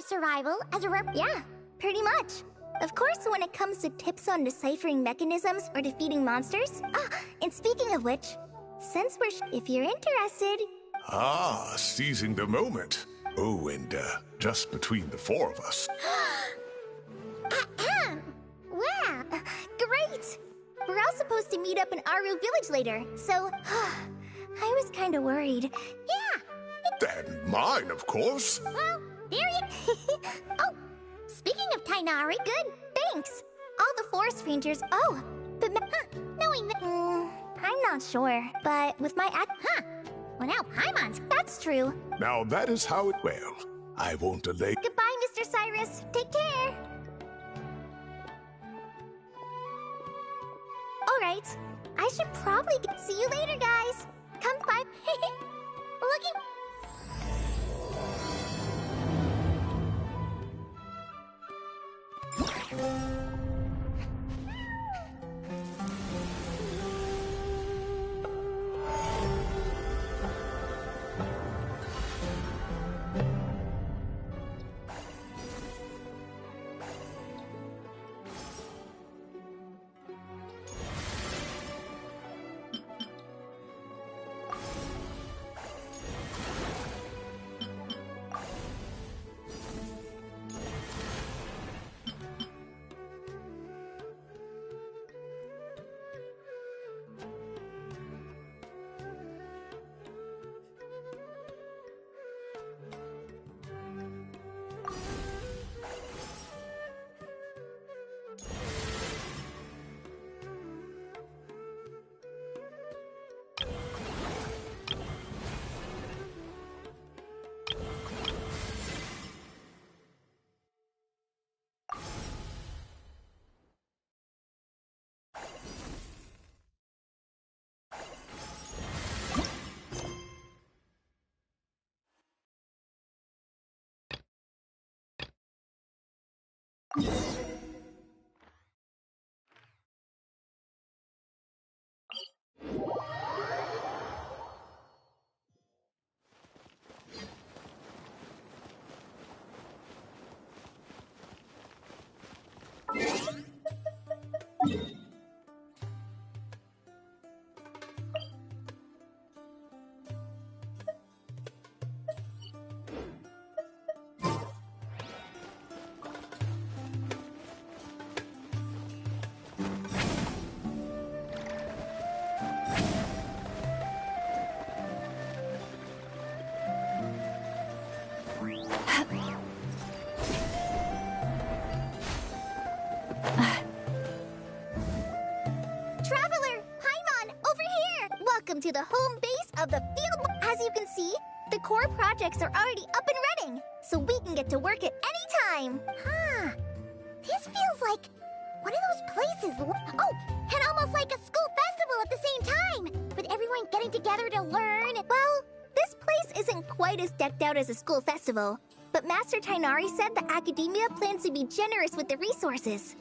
survival as a Yeah, pretty much. Of course, when it comes to tips on deciphering mechanisms or defeating monsters. And speaking of which, since if you're interested... Ah, seizing the moment. Oh, and just between the four of us. Wow, great! We're all supposed to meet up in Aru Village later, so... I was kinda worried. Yeah! And mine, of course. Well, there you... Oh, speaking of Tainari, good, thanks. All the forest rangers... Oh, but... knowing that... I'm not sure, but with my Well, now Paimon's... That's true. Now that is how it... Well, I won't delay... Goodbye, Mr. Cyrus. Take care. Alright, I should probably see you later, guys. Come by. Looking... Welcome to the home base of the field. As you can see, the core projects are already up and running, so we can get to work at any time. This feels like one of those places. Oh, and almost like a school festival at the same time, with everyone getting together to learn. Well, this place isn't quite as decked out as a school festival, but Master Tainari said the academia plans to be generous with the resources.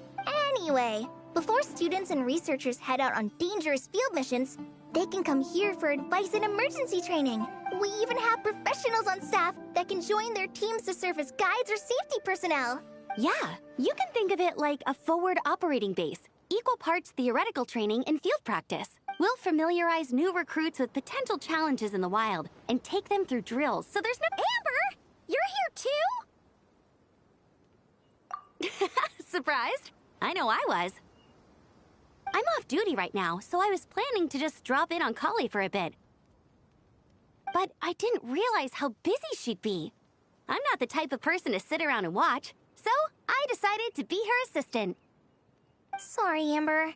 Anyway, before students and researchers head out on dangerous field missions, they can come here for advice and emergency training. We even have professionals on staff that can join their teams to serve as guides or safety personnel. Yeah, you can think of it like a forward operating base, equal parts theoretical training and field practice. We'll familiarize new recruits with potential challenges in the wild and take them through drills so there's no— Amber! You're here too? Surprised? I know I was. I'm off duty right now, so I was planning to just drop in on Kali for a bit. But I didn't realize how busy she'd be. I'm not the type of person to sit around and watch, so I decided to be her assistant. Sorry, Amber.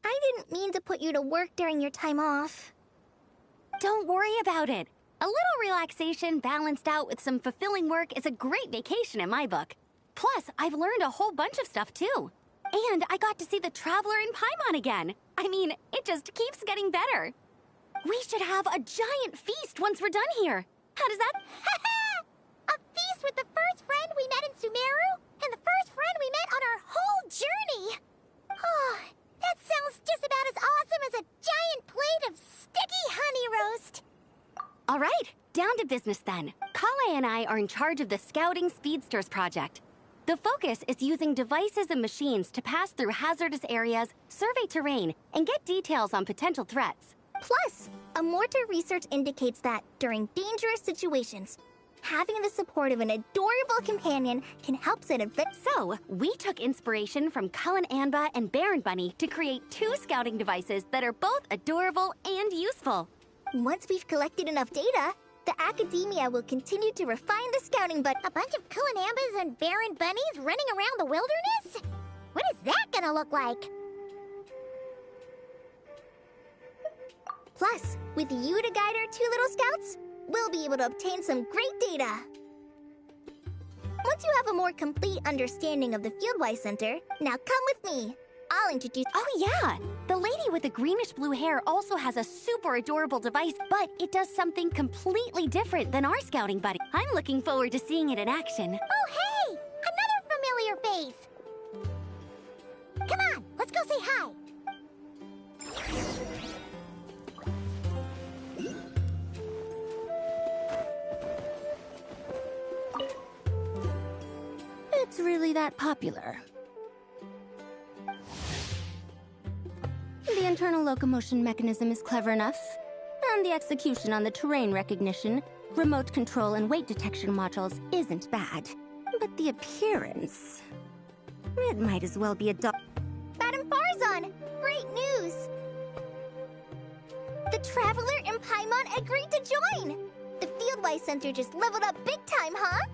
I didn't mean to put you to work during your time off. Don't worry about it. A little relaxation balanced out with some fulfilling work is a great vacation in my book. Plus, I've learned a whole bunch of stuff too. And I got to see the Traveler in Paimon again. I mean, it just keeps getting better. We should have a giant feast once we're done here. How does that... A feast with the first friend we met in Sumeru, and the first friend we met on our whole journey. Oh, that sounds just about as awesome as a giant plate of sticky honey roast. All right, down to business then. Kale and I are in charge of the Scouting Speedsters project. The focus is using devices and machines to pass through hazardous areas, survey terrain, and get details on potential threats. Plus, a mortar research indicates that during dangerous situations, having the support of an adorable companion can help set a So, we took inspiration from Cullen Anba and Baron Bunny to create 2 scouting devices that are both adorable and useful. Once we've collected enough data, the academia will continue to refine the scouting, but a bunch of Cullenambas and Baron Bunnies running around the wilderness? What is that gonna look like? Plus, with you to guide our 2 little scouts, we'll be able to obtain some great data. Once you have a more complete understanding of the Fieldwise Center, now come with me. I'll introduce— Oh yeah! The lady with the greenish-blue hair also has a super adorable device, but it does something completely different than our scouting buddy. I'm looking forward to seeing it in action. Oh, hey! Another familiar face! Come on, let's go say hi! It's really that popular. The internal locomotion mechanism is clever enough, and the execution on the terrain recognition, remote control, and weight detection modules isn't bad. But the appearance... it might as well be a dog. Madam Farzan! Great news! The Traveler and Paimon agreed to join! The Fieldwise Center just leveled up big time, huh?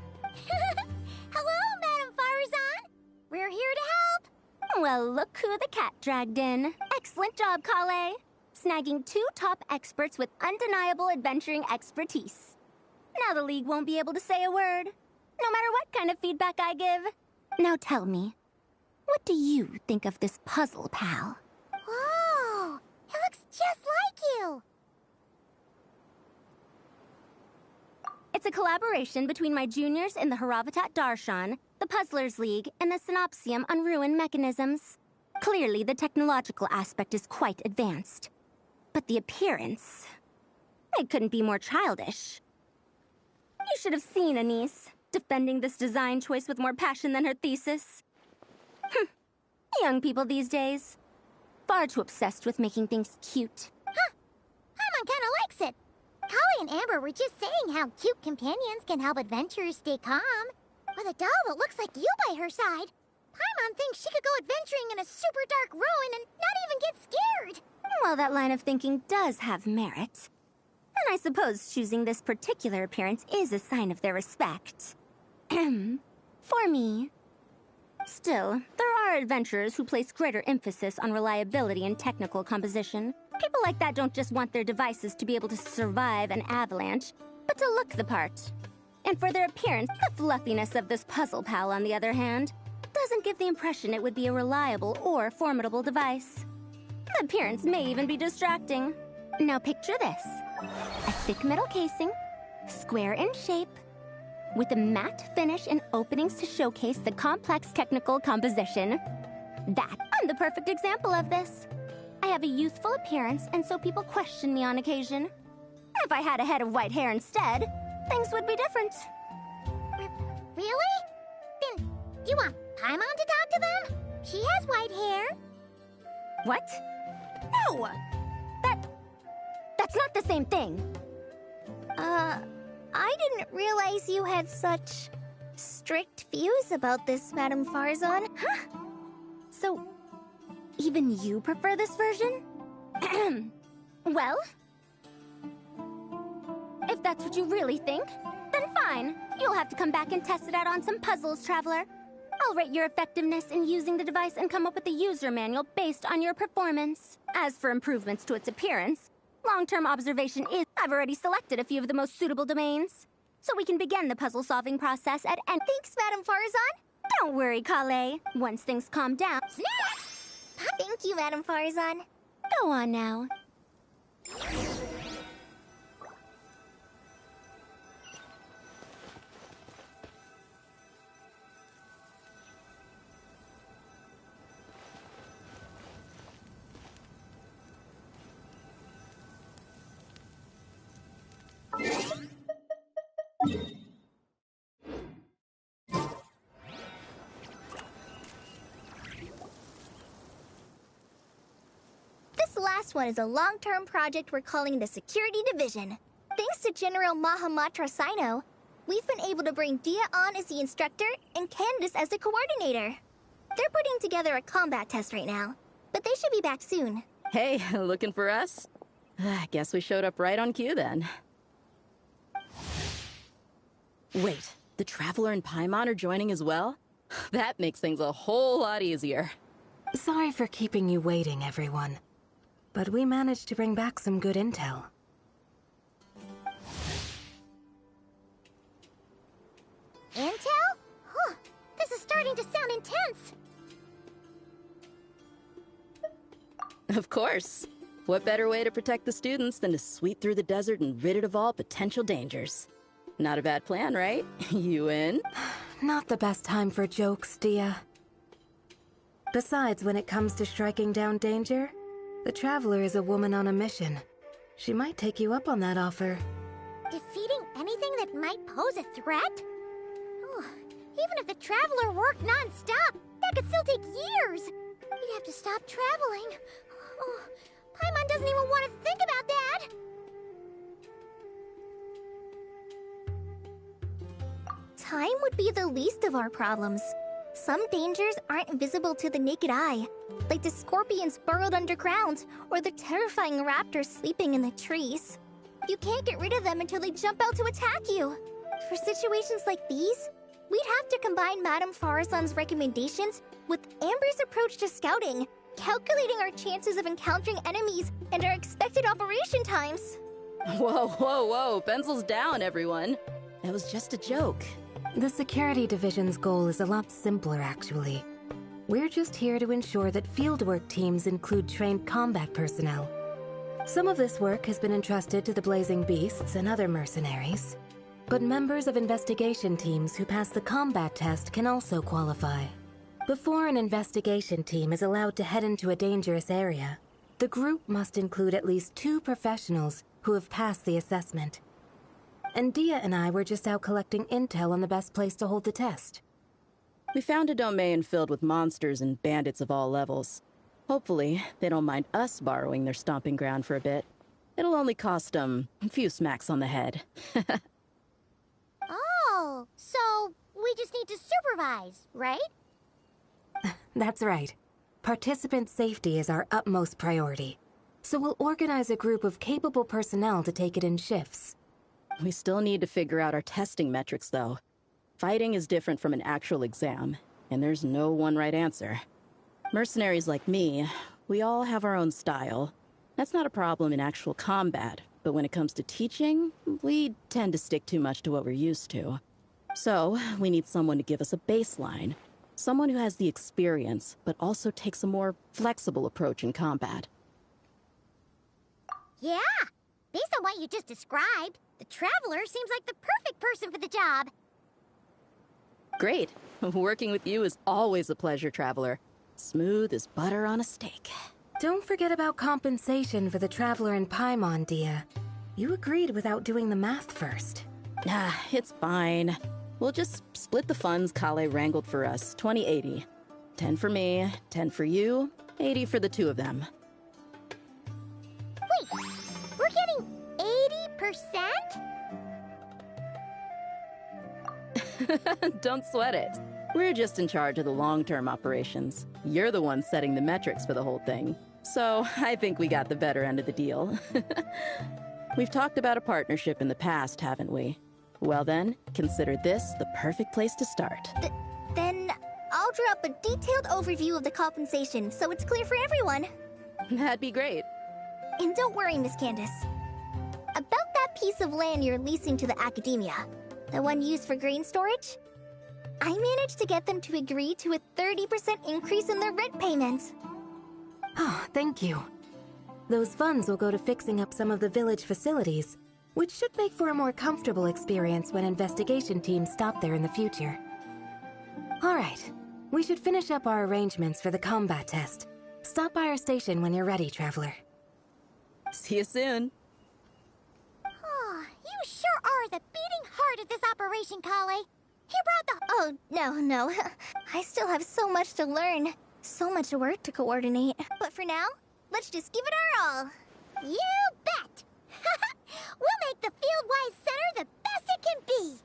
Hello, Madam Farzan! We're here to help! Well, look who the cat dragged in. Excellent job, Kale. Snagging 2 top experts with undeniable adventuring expertise. Now the League won't be able to say a word, no matter what kind of feedback I give. Now tell me, what do you think of this puzzle, pal? Whoa! It looks just like you! It's a collaboration between my juniors in the Haravatat Darshan, the Puzzlers League, and the Synopsium on Ruin Mechanisms. Clearly, the technological aspect is quite advanced. But the appearance... it couldn't be more childish. You should have seen Anise, defending this design choice with more passion than her thesis. Young people these days. Far too obsessed with making things cute. Huh! Paimon kinda likes it. Holly and Amber were just saying how cute companions can help adventurers stay calm. With a doll that looks like you by her side, Paimon thinks she could go adventuring in a super dark ruin and not even get scared. Well, that line of thinking does have merit. And I suppose choosing this particular appearance is a sign of their respect. For me. Still, there are adventurers who place greater emphasis on reliability and technical composition. People like that don't just want their devices to be able to survive an avalanche, but to look the part. And for their appearance, the fluffiness of this puzzle pal, on the other hand, doesn't give the impression it would be a reliable or formidable device. The appearance may even be distracting. Now picture this. A thick metal casing, square in shape, with a matte finish and openings to showcase the complex technical composition. I'm the perfect example of this. I have a youthful appearance, and so people question me on occasion. If I had a head of white hair instead, things would be different. Really? Then, do you want Paimon to talk to them? She has white hair. What? No! That's not the same thing. I didn't realize you had such strict views about this, Madam Farzan. Huh? So, even you prefer this version? Well, if that's what you really think, then fine. You'll have to come back and test it out on some puzzles, Traveler. I'll rate your effectiveness in using the device and come up with a user manual based on your performance. As for improvements to its appearance, long-term observation is... I've already selected a few of the most suitable domains, so we can begin the puzzle-solving process at any... Thanks, Madam Farzan. Don't worry, Kale. Once things calm down... Thank you, Madam Farzan. Go on now. This last one is a long-term project we're calling the Security Division. Thanks to General Mahamatra Sino, we've been able to bring Dia on as the instructor and Candace as the coordinator. They're putting together a combat test right now, but they should be back soon. Hey, looking for us? I guess we showed up right on cue then. Wait, the Traveler and Paimon are joining as well? That makes things a whole lot easier. Sorry for keeping you waiting, everyone. But we managed to bring back some good intel. Intel? Huh, this is starting to sound intense. Of course. What better way to protect the students than to sweep through the desert and rid it of all potential dangers? Not a bad plan, right? You in? Not the best time for jokes, Dia. Besides, when it comes to striking down danger, the Traveler is a woman on a mission. She might take you up on that offer. Defeating anything that might pose a threat? Oh, even if the Traveler worked non-stop, that could still take years. We'd have to stop traveling. Oh, Paimon doesn't even want to think about that. Time would be the least of our problems. Some dangers aren't visible to the naked eye, like the scorpions burrowed underground or the terrifying raptors sleeping in the trees. You can't get rid of them until they jump out to attack you. For situations like these, we'd have to combine Madame Farazan's recommendations with Amber's approach to scouting, calculating our chances of encountering enemies and our expected operation times. Whoa, whoa, whoa, pencils down, everyone. That was just a joke. The Security Division's goal is a lot simpler, actually. We're just here to ensure that fieldwork teams include trained combat personnel. Some of this work has been entrusted to the Blazing Beasts and other mercenaries. But members of investigation teams who pass the combat test can also qualify. Before an investigation team is allowed to head into a dangerous area, the group must include at least 2 professionals who have passed the assessment. And Dia and I were just out collecting intel on the best place to hold the test. We found a domain filled with monsters and bandits of all levels. Hopefully, they don't mind us borrowing their stomping ground for a bit. It'll only cost them a few smacks on the head. Oh, so we just need to supervise, right? That's right. Participant safety is our utmost priority. So we'll organize a group of capable personnel to take it in shifts. We still need to figure out our testing metrics, though. Fighting is different from an actual exam, and there's no one right answer. Mercenaries like me, we all have our own style. That's not a problem in actual combat, but when it comes to teaching, we tend to stick too much to what we're used to. So, we need someone to give us a baseline. Someone who has the experience, but also takes a more flexible approach in combat. Yeah, based on what you just described, the Traveler seems like the perfect person for the job. Great. Working with you is always a pleasure, Traveler. Smooth as butter on a steak. Don't forget about compensation for the Traveler and Paimon, Dia. You agreed without doing the math first. Ah, it's fine. We'll just split the funds Kale wrangled for us, 20-80. 10 for me, 10 for you, 80 for the 2 of them. Wait, we're getting 80%? Don't sweat it. We're just in charge of the long-term operations. You're the one setting the metrics for the whole thing. So I think we got the better end of the deal. We've talked about a partnership in the past, haven't we? Well then, consider this the perfect place to start. Then I'll draw up a detailed overview of the compensation so it's clear for everyone. That'd be great. And don't worry, Miss Candace. About that piece of land you're leasing to the academia, the one used for grain storage, I managed to get them to agree to a 30% increase in their rent payment. Oh, thank you. Those funds will go to fixing up some of the village facilities, which should make for a more comfortable experience when investigation teams stop there in the future. All right, we should finish up our arrangements for the combat test. Stop by our station when you're ready, Traveler. See you soon. Oh, you sure are the beating heart of this operation, Kale. He brought the... Oh, no. I still have so much to learn. So much work to coordinate. But for now, Let's just give it our all. You bet! We'll make the Fieldwise Center the best it can be!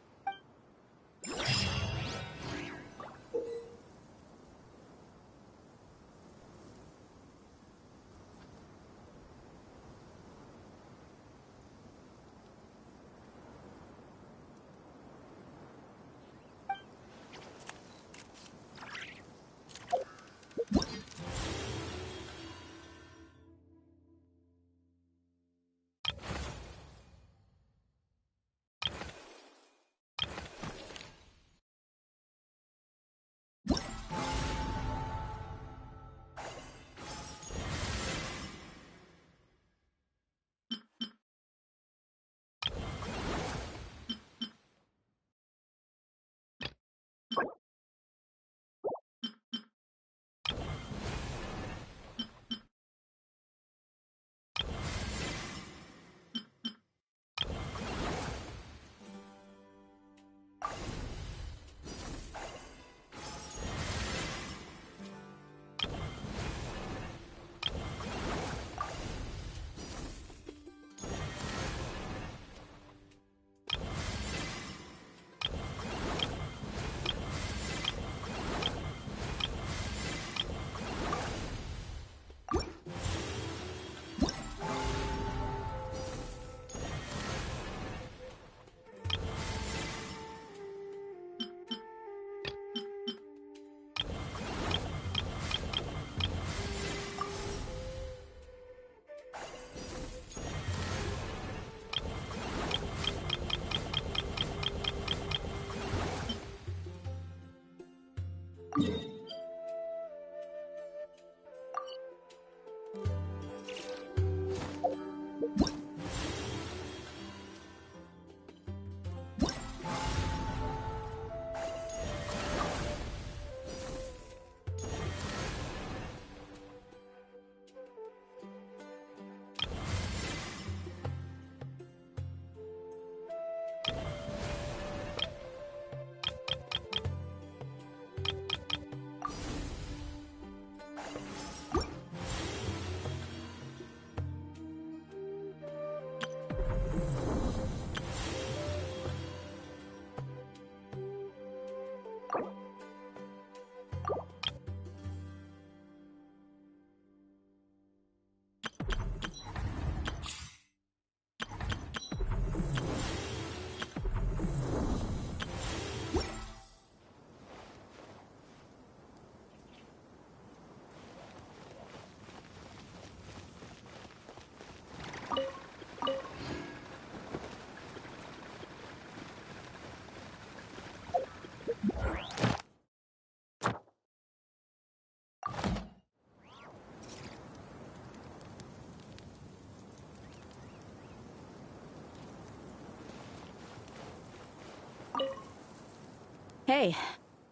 Hey,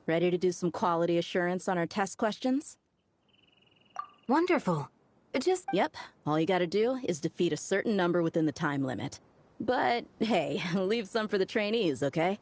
ready to do some quality assurance on our test questions? Wonderful. Yep, all you gotta do is defeat a certain number within the time limit. But hey, leave some for the trainees, okay?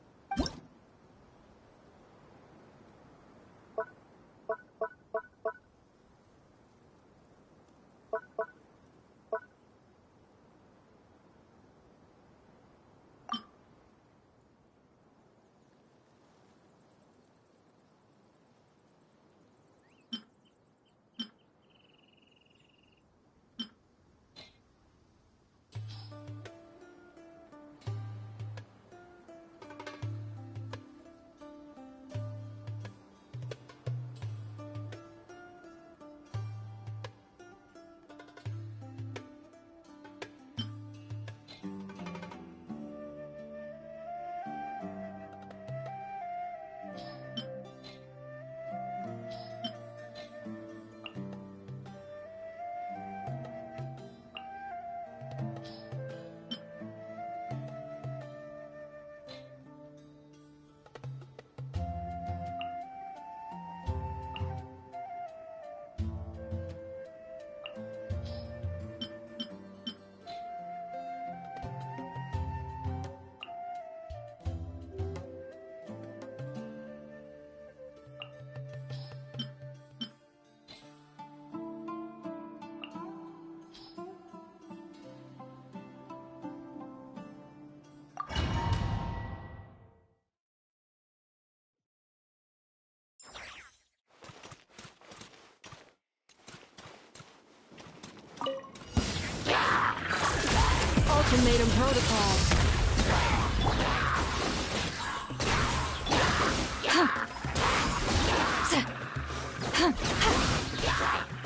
Ultimatum protocol.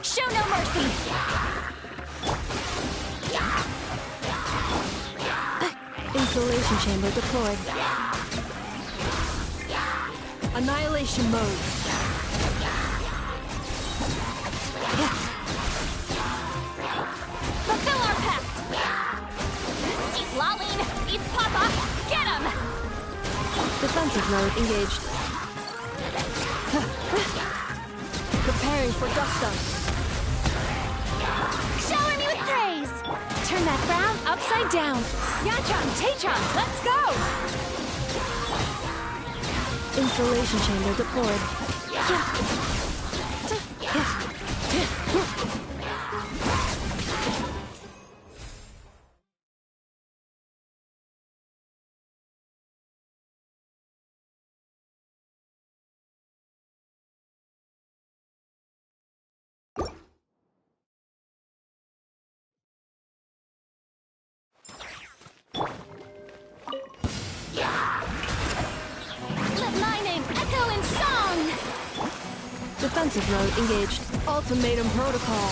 Show no mercy! Insulation chamber deployed. Annihilation mode. Fulfill our pact! Eat Laline! Eat Papa! Get him! Defensive mode engaged. Preparing for gusto. Shower me with praise! Turn that frown upside down! Yachang, Taychang, let's go! Insulation chamber deployed. Let my name echo in song! Defensive mode engaged. Ultimatum protocol.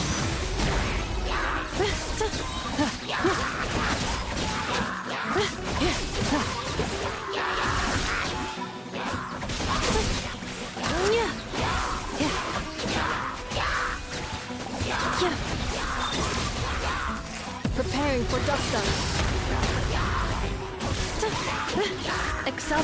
Preparing for gusto. Excel.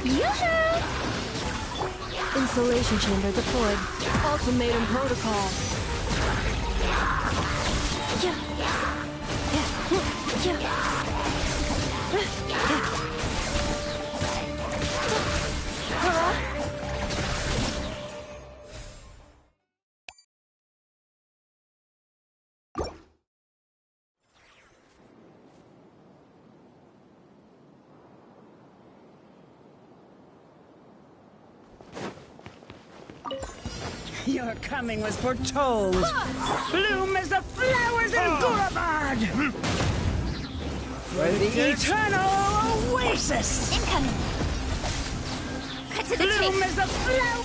Yoo-hoo! Insulation chamber deployed. Ultimatum protocol. Your coming was foretold. Bloom as the flowers in Gurabad. For the eternal oasis. Incoming! Cut to the Bloom chase! as the flower.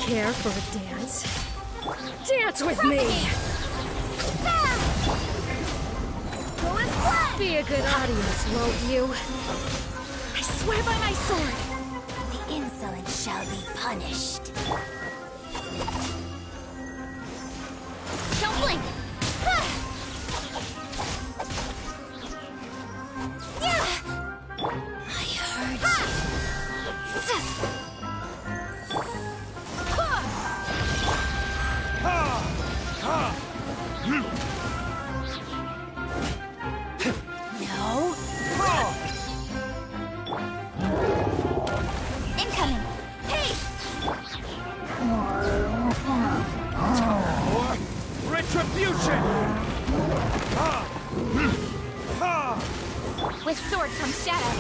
Care for a dance? Dance with me! Go and fly! Be a good audience, won't you? I swear by my sword! The insolent shall be punished. Don't blink! I heard No? Incoming! Hey! Retribution. With sword from shadow.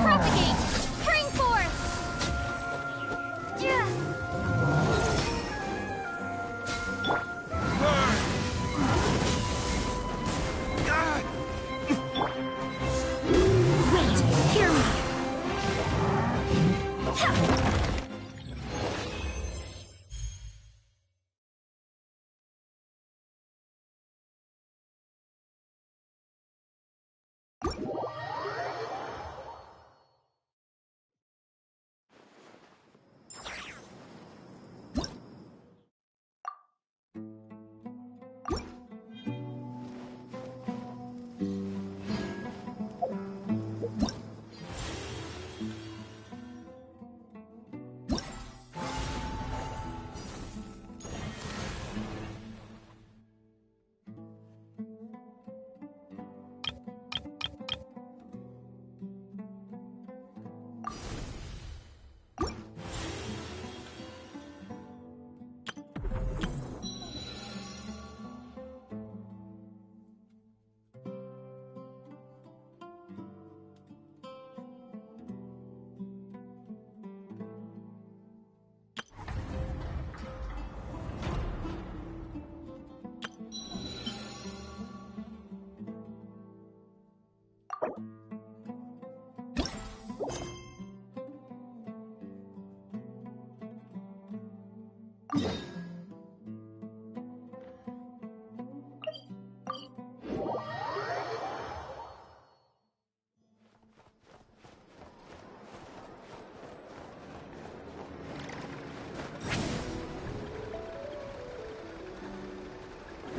Propagate! Spring forth! Yeah! Wait, hear me! Ha!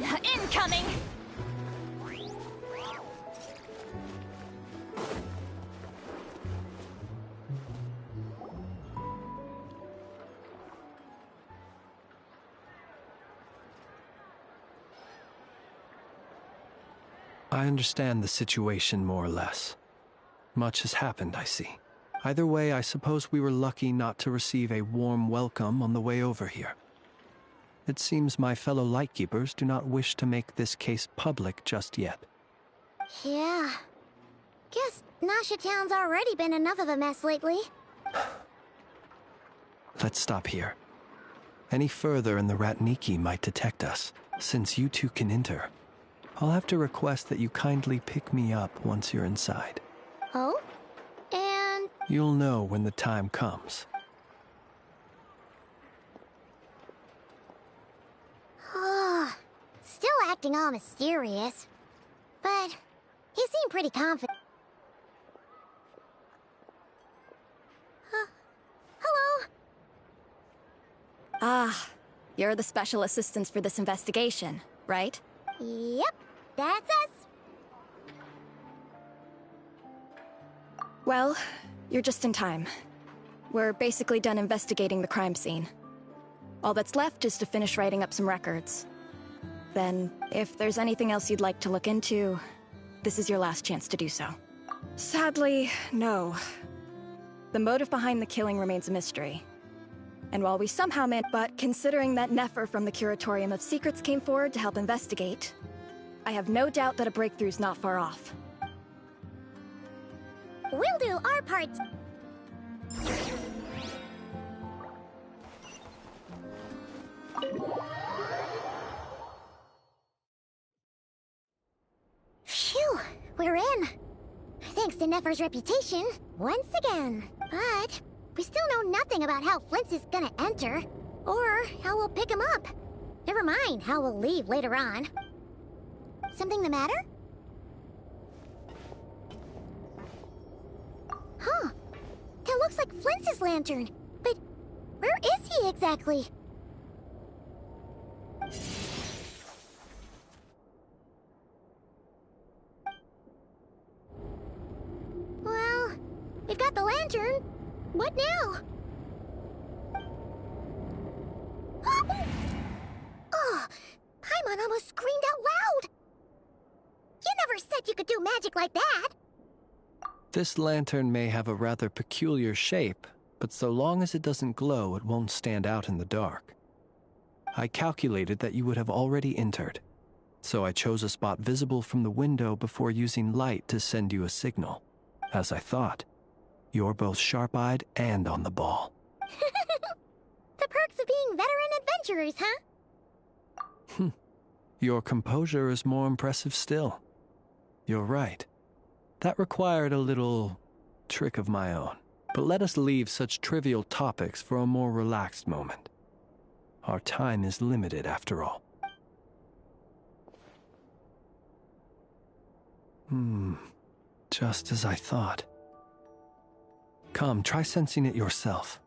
Incoming! I understand the situation more or less. Much has happened, I see. Either way, I suppose we were lucky not to receive a warm welcome on the way over here. It seems my fellow Lightkeepers do not wish to make this case public just yet. Yeah. Guess Nasha Town's already been enough of a mess lately. Let's stop here. Any further and the Ratniki might detect us. Since you two can enter, I'll have to request that you kindly pick me up once you're inside. Oh? And... You'll know when the time comes. Still acting all mysterious. But he seemed pretty confident. Hello? Ah, you're the special assistants for this investigation, right? Yep, that's us. Well, you're just in time. We're basically done investigating the crime scene. All that's left is to finish writing up some records. Then, if there's anything else you'd like to look into, this is your last chance to do so. Sadly, no. The motive behind the killing remains a mystery. And while we somehow but considering that Nefer from the Curatorium of Secrets came forward to help investigate, I have no doubt that a breakthrough's not far off. We'll do our part. Phew, we're in. Thanks to Nefer's reputation, once again. But we still know nothing about how Flint's is gonna enter, or how we'll pick him up. Never mind how we'll leave later on. Something the matter? Huh. That looks like Flint's lantern. But where is he exactly? Well, we've got the lantern. What now? Oh, Paimon almost screamed out loud. You never said you could do magic like that. This lantern may have a rather peculiar shape, but so long as it doesn't glow, it won't stand out in the dark. I calculated that you would have already entered, so I chose a spot visible from the window before using light to send you a signal. As I thought, you're both sharp-eyed and on the ball. The perks of being veteran adventurers, huh? Your composure is more impressive still. You're right. That required a little trick of my own. But let us leave such trivial topics for a more relaxed moment. Our time is limited, after all. Just as I thought. Come, try sensing it yourself.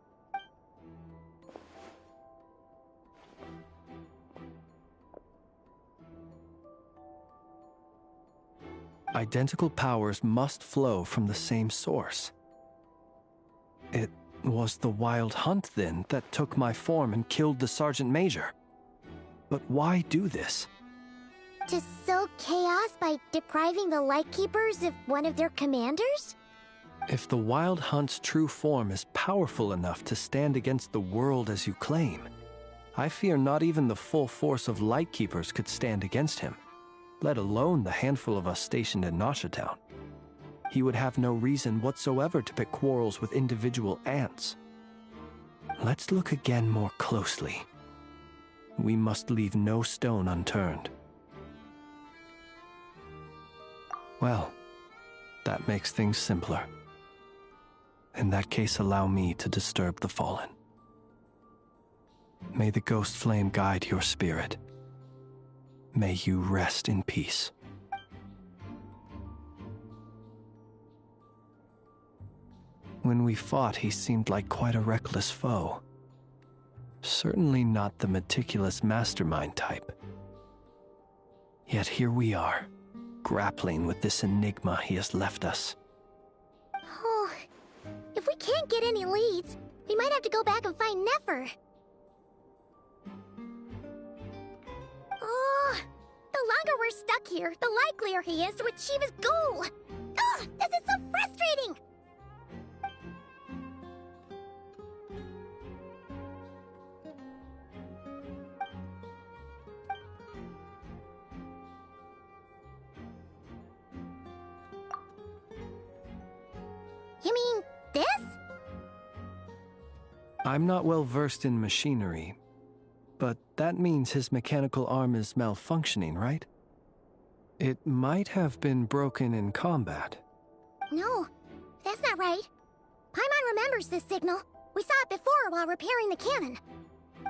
Identical powers must flow from the same source. It was the Wild Hunt, then, that took my form and killed the Sergeant Major. But why do this? To sow chaos by depriving the Lightkeepers of one of their commanders? If the Wild Hunt's true form is powerful enough to stand against the world as you claim, I fear not even the full force of Lightkeepers could stand against him, let alone the handful of us stationed in Nasha Town. He would have no reason whatsoever to pick quarrels with individual ants. Let's look again more closely. We must leave no stone unturned. Well, that makes things simpler. In that case, allow me to disturb the fallen. May the ghost flame guide your spirit. May you rest in peace. When we fought, he seemed like quite a reckless foe. Certainly not the meticulous mastermind type. Yet here we are, grappling with this enigma he has left us. Oh, if we can't get any leads, we might have to go back and find Nefer. Oh, the longer we're stuck here, the likelier he is to achieve his goal. Ugh, this is so frustrating! You mean this? I'm not well versed in machinery, but that means his mechanical arm is malfunctioning, right? It might have been broken in combat. No, that's not right. Paimon remembers this signal. We saw it before while repairing the cannon.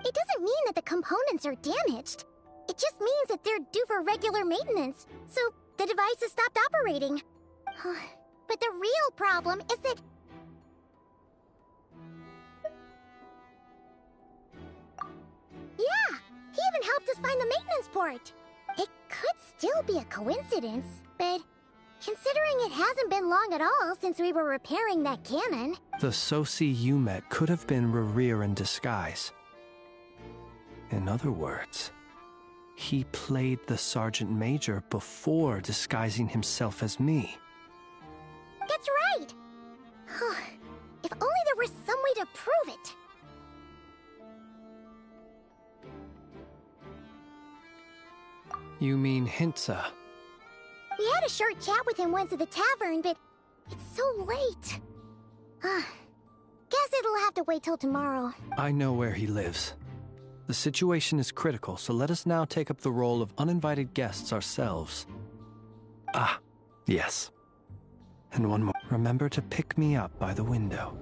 It doesn't mean that the components are damaged. It just means that they're due for regular maintenance, so the device has stopped operating. But the real problem is that... Yeah! He even helped us find the maintenance port! It could still be a coincidence, but... considering it hasn't been long at all since we were repairing that cannon... The Soci you met could have been Rerir in disguise. In other words, he played the Sergeant Major before disguising himself as me. That's right! If only there were some way to prove it! You mean Hintsa? We had a short chat with him once at the tavern, but it's so late. Guess it'll have to wait till tomorrow. I know where he lives. The situation is critical, so let us now take up the role of uninvited guests ourselves. Ah, yes. And one more. Remember to pick me up by the window.